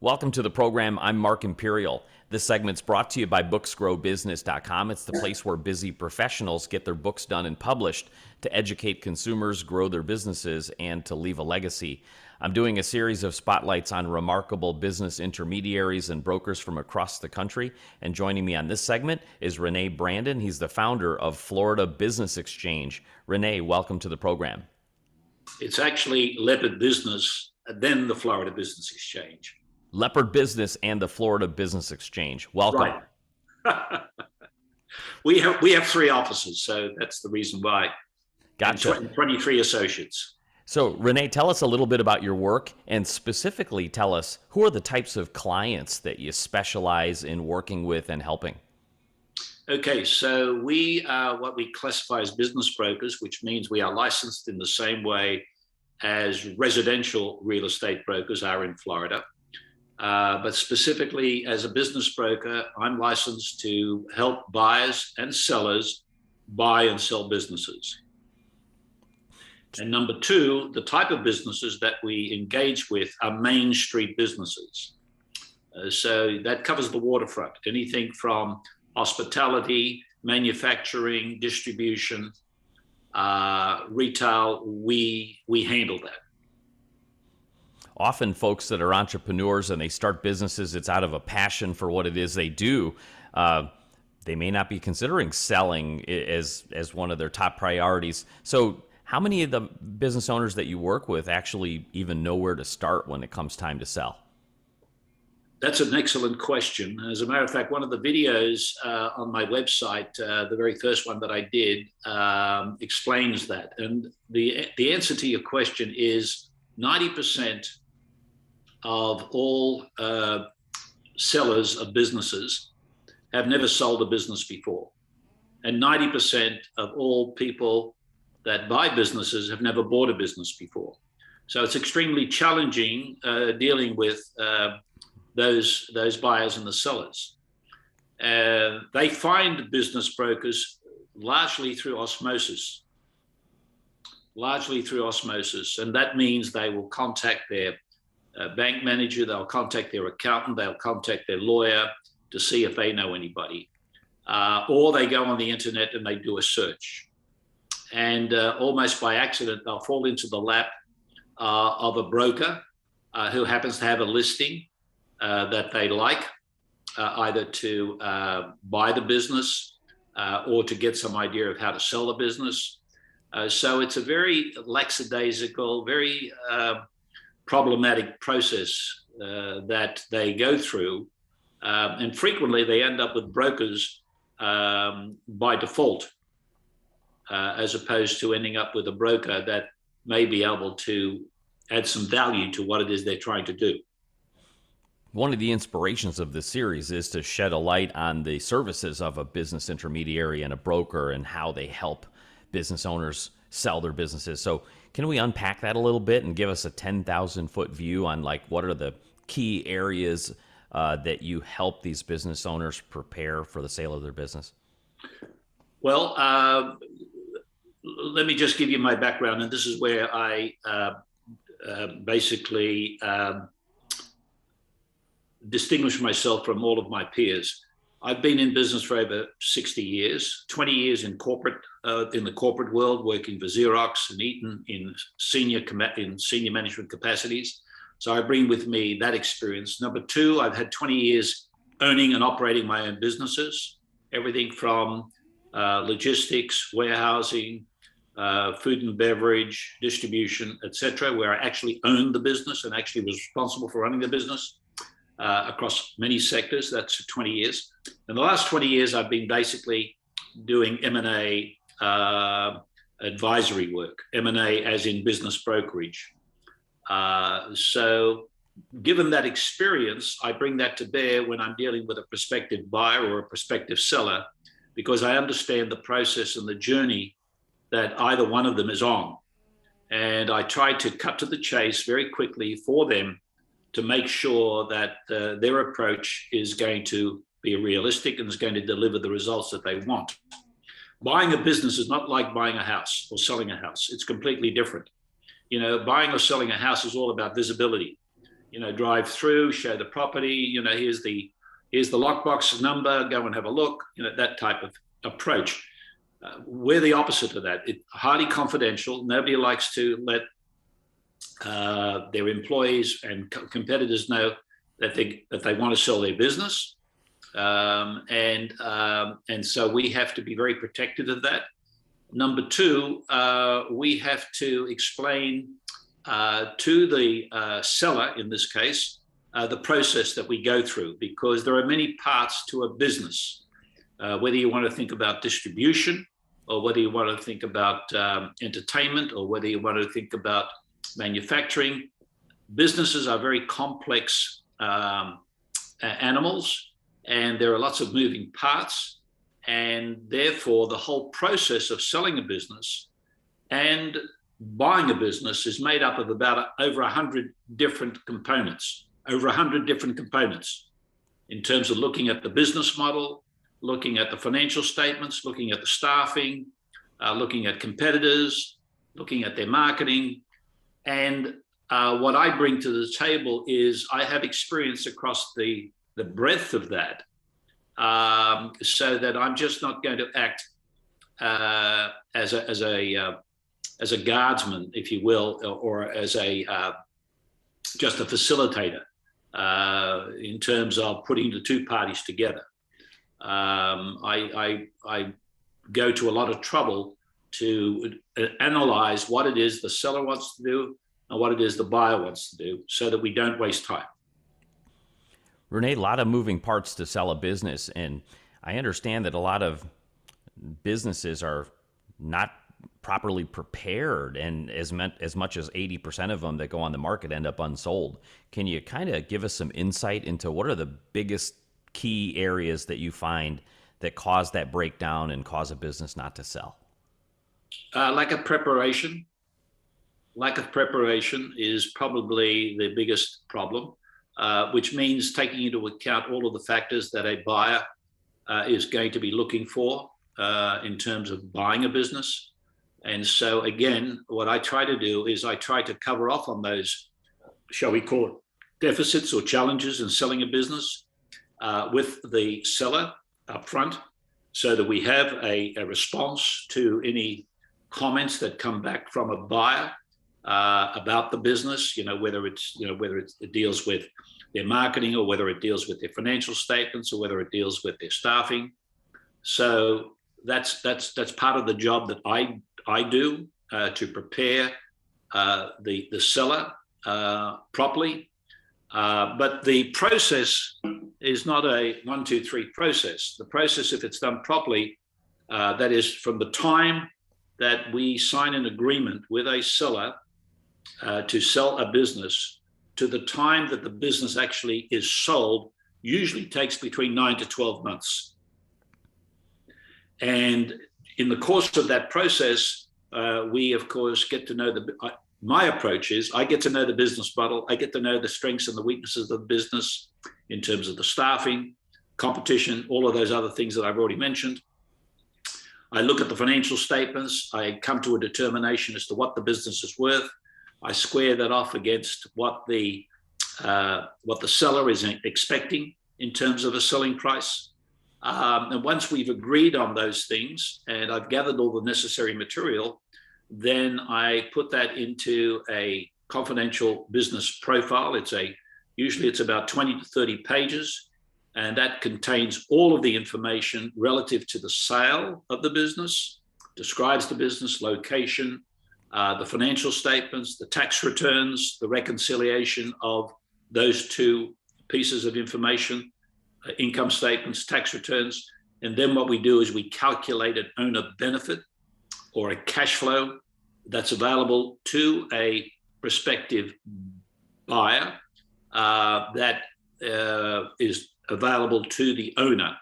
Welcome to the program. I'm Mark Imperial. This segment's brought to you by booksgrowbusiness.com. It's the place where busy professionals get their books done and published to educate consumers, grow their businesses, and to leave a legacy. I'm doing a series of spotlights on remarkable business intermediaries and brokers from across the country. And joining me on this segment is Rene Brandon. He's the founder of Florida Business Exchange. Rene, welcome to the program. It's actually Leopard Business, then the Florida Business Exchange. Leopard Business and the Florida Business Exchange. Welcome. Right. we have three offices, so that's the reason why. Gotcha. And 23 associates. So, Rene, tell us a little bit about your work, and specifically tell us who are the types of clients that you specialize in working with and helping. Okay, so we are what we classify as business brokers, which means we are licensed in the same way as residential real estate brokers are in Florida. But specifically as a business broker, I'm licensed to help buyers and sellers buy and sell businesses. And number two, the type of businesses that we engage with are Main Street businesses. So that covers the waterfront, anything from hospitality, manufacturing, distribution, retail, we handle that. Often folks that are entrepreneurs and they start businesses, it's out of a passion for what it is they do. They may not be considering selling as one of their top priorities. So how many of the business owners that you work with actually even know where to start when it comes time to sell? That's an excellent question. As a matter of fact, one of the videos on my website, the very first one that I did, explains that. And the answer to your question is 90% of all sellers of businesses have never sold a business before. And 90% of all people that buy businesses have never bought a business before. So it's extremely challenging dealing with those buyers and the sellers. They find business brokers largely through osmosis. And that means they will contact their bank manager, they'll contact their accountant, they'll contact their lawyer to see if they know anybody. Or they go on the internet and they do a search. And almost by accident, they'll fall into the lap of a broker who happens to have a listing that they like, either to buy the business or to get some idea of how to sell the business. So it's a very lackadaisical, very problematic process that they go through. And frequently they end up with brokers by default, as opposed to ending up with a broker that may be able to add some value to what it is they're trying to do. One of the inspirations of this series is to shed a light on the services of a business intermediary and a broker and how they help business owners sell their businesses. So can we unpack that a little bit and give us a 10,000-foot view on like what are the key areas that you help these business owners prepare for the sale of their business? Well, let me just give you my background, and this is where I basically distinguish myself from all of my peers. I've been in business for over 60 years, 20 years in corporate, in the corporate world, working for Xerox and Eaton in senior management capacities. So I bring with me that experience. Number two, I've had 20 years owning and operating my own businesses, everything from logistics, warehousing, food and beverage, distribution, etc., where I actually owned the business and actually was responsible for running the business across many sectors. That's 20 years. In the last 20 years, I've been basically doing M&A advisory work, M&A as in business brokerage. So given that experience, I bring that to bear when I'm dealing with a prospective buyer or a prospective seller, because I understand the process and the journey that either one of them is on. And I try to cut to the chase very quickly for them to make sure that their approach is going to be realistic and is going to deliver the results that they want. Buying a business is not like buying a house or selling a house. It's completely different. You know, buying or selling a house is all about visibility. drive through, show the property, here's the lockbox number, go and have a look, that type of approach. We're the opposite of that. It's highly confidential. Nobody likes to let their employees and competitors know that they want to sell their business, and so we have to be very protective of that. Number two, we have to explain to the seller, in this case, the process that we go through, because there are many parts to a business, whether you want to think about distribution, or whether you want to think about entertainment, or whether you want to think about manufacturing. Businesses are very complex animals, and there are lots of moving parts, and therefore the whole process of selling a business and buying a business is made up of about over 100 different components, in terms of looking at the business model, looking at the financial statements, looking at the staffing, looking at competitors, looking at their marketing. And what I bring to the table is I have experience across the breadth of that, so that I'm just not going to act as a guardsman, if you will, or as just a facilitator in terms of putting the two parties together. I go to a lot of trouble to analyze what it is the seller wants to do and what it is the buyer wants to do, so that we don't waste time. Rene, a lot of moving parts to sell a business, and I understand that a lot of businesses are not properly prepared, and as much as 80% of them that go on the market end up unsold. Can you kind of give us some insight into what are the biggest key areas that you find that cause that breakdown and cause a business not to sell? Lack of preparation. Lack of preparation is probably the biggest problem, which means taking into account all of the factors that a buyer is going to be looking for in terms of buying a business. And so again, what I try to do is I try to cover off on those, shall we call it, deficits or challenges in selling a business with the seller up front, so that we have a response to any comments that come back from a buyer about the business, whether it deals with their marketing, or whether it deals with their financial statements, or whether it deals with their staffing. So that's part of the job that I do to prepare the seller properly. But the process is not a 1, 2, 3 process. The process, if it's done properly, that is from the time that we sign an agreement with a seller to sell a business to the time that the business actually is sold, usually takes between 9 to 12 months. And in the course of that process, we of course get to know my approach is I get to know the business model. I get to know the strengths and the weaknesses of the business in terms of the staffing, competition, all of those other things that I've already mentioned. I look at the financial statements. I come to a determination as to what the business is worth. I square that off against what the seller is expecting in terms of a selling price. And once we've agreed on those things and I've gathered all the necessary material, then I put that into a confidential business profile. Usually it's about 20 to 30 pages, and that contains all of the information relative to the sale of the business, describes the business, location, the financial statements, the tax returns, the reconciliation of those two pieces of information, income statements, tax returns. And then what we do is we calculate an owner benefit or a cash flow that's available to a prospective buyer that is available to the owner.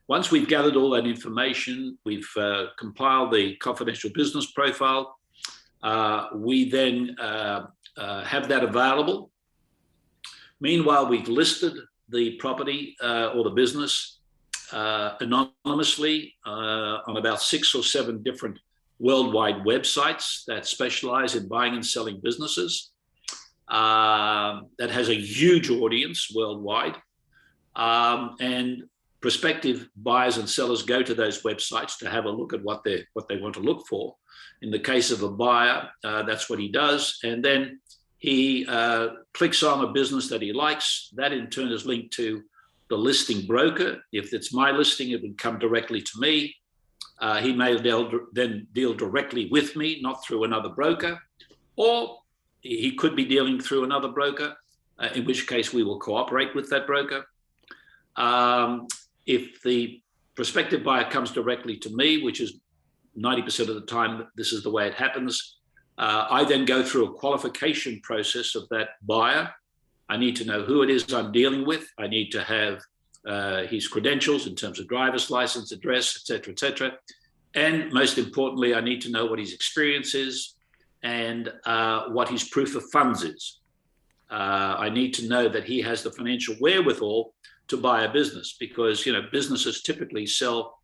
Once we've gathered all that information, we've compiled the confidential business profile, we then have that available. Meanwhile, we've listed the property or the business anonymously on about 6 or 7 different worldwide websites that specialize in buying and selling businesses. that has a huge audience worldwide. And prospective buyers and sellers go to those websites to have a look at what they want to look for. In the case of a buyer, that's what he does. And then he clicks on a business that he likes. That in turn is linked to the listing broker. If it's my listing, it would come directly to me. He may then deal directly with me, not through another broker, or he could be dealing through another broker, in which case we will cooperate with that broker. If the prospective buyer comes directly to me, which is 90% of the time, this is the way it happens, I then go through a qualification process of that buyer. I need to know who it is I'm dealing with. I need to have his credentials in terms of driver's license, address, et cetera, and most importantly, I need to know what his experience is and what his proof of funds is. I need to know that he has the financial wherewithal to buy a business, because businesses typically sell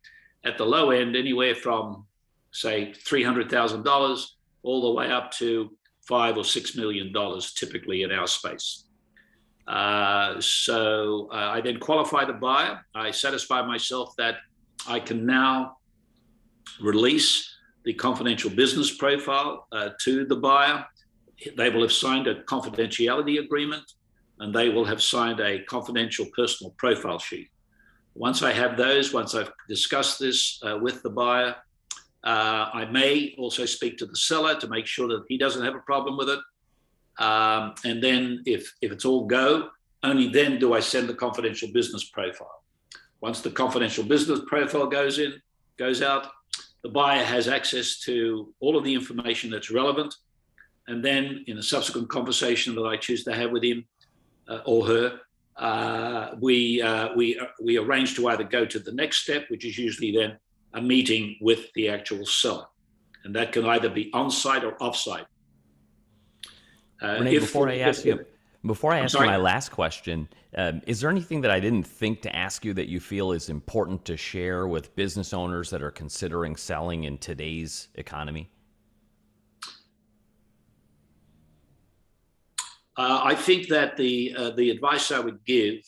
at the low end anywhere from, say, $300,000 all the way up to $5 or $6 million, typically in our space. So I then qualify the buyer. I satisfy myself that I can now release the confidential business profile to the buyer. They will have signed a confidentiality agreement, and they will have signed a confidential personal profile sheet. Once I have those, once I've discussed this with the buyer, I may also speak to the seller to make sure that he doesn't have a problem with it. And then if it's all go, only then do I send the confidential business profile. Once the confidential business profile goes out, the buyer has access to all of the information that's relevant. And then in a subsequent conversation that I choose to have with him or her, we arrange to either go to the next step, which is usually then a meeting with the actual seller. And that can either be on-site or off-site. Rene, before I ask you my last question, is there anything that I didn't think to ask you that you feel is important to share with business owners that are considering selling in today's economy? I think that the advice I would give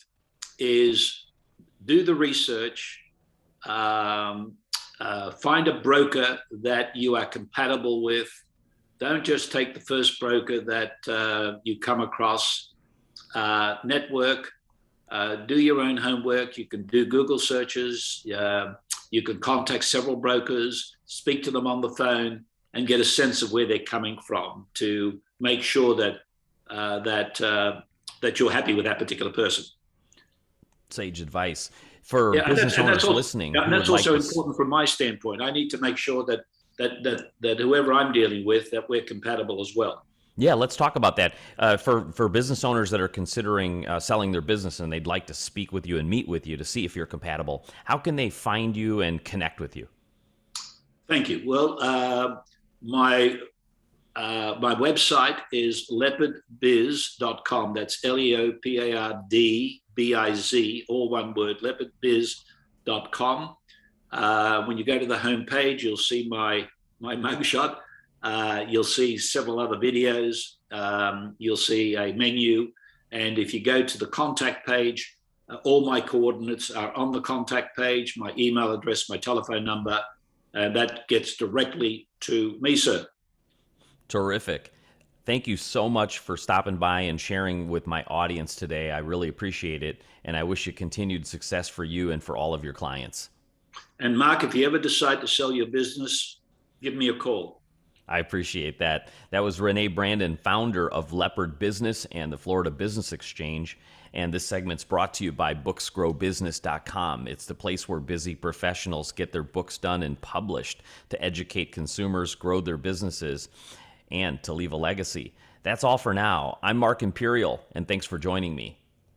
is do the research, find a broker that you are compatible with. Don't just take the first broker that you come across. Network, do your own homework. You can do Google searches. You can contact several brokers, speak to them on the phone, and get a sense of where they're coming from to make sure that you're happy with that particular person. Sage advice for business owners listening. And that's also important from my standpoint. I need to make sure that whoever I'm dealing with, that we're compatible as well. Yeah, let's talk about that. For business owners that are considering selling their business and they'd like to speak with you and meet with you to see if you're compatible, how can they find you and connect with you? Thank you. Well, my website is leopardbiz.com. That's LEOPARDBIZ, all one word, leopardbiz.com. When you go to the homepage, you'll see my mugshot. You'll see several other videos. You'll see a menu. And if you go to the contact page, all my coordinates are on the contact page, my email address, my telephone number, and that gets directly to me, sir. Terrific. Thank you so much for stopping by and sharing with my audience today. I really appreciate it, and I wish you continued success for you and for all of your clients. And Mark, if you ever decide to sell your business, give me a call. I appreciate that. That was Rene Brandon, founder of Leopard Business and the Florida Business Exchange. And this segment's brought to you by booksgrowbusiness.com. It's the place where busy professionals get their books done and published to educate consumers, grow their businesses, and to leave a legacy. That's all for now. I'm Mark Imperial, and thanks for joining me.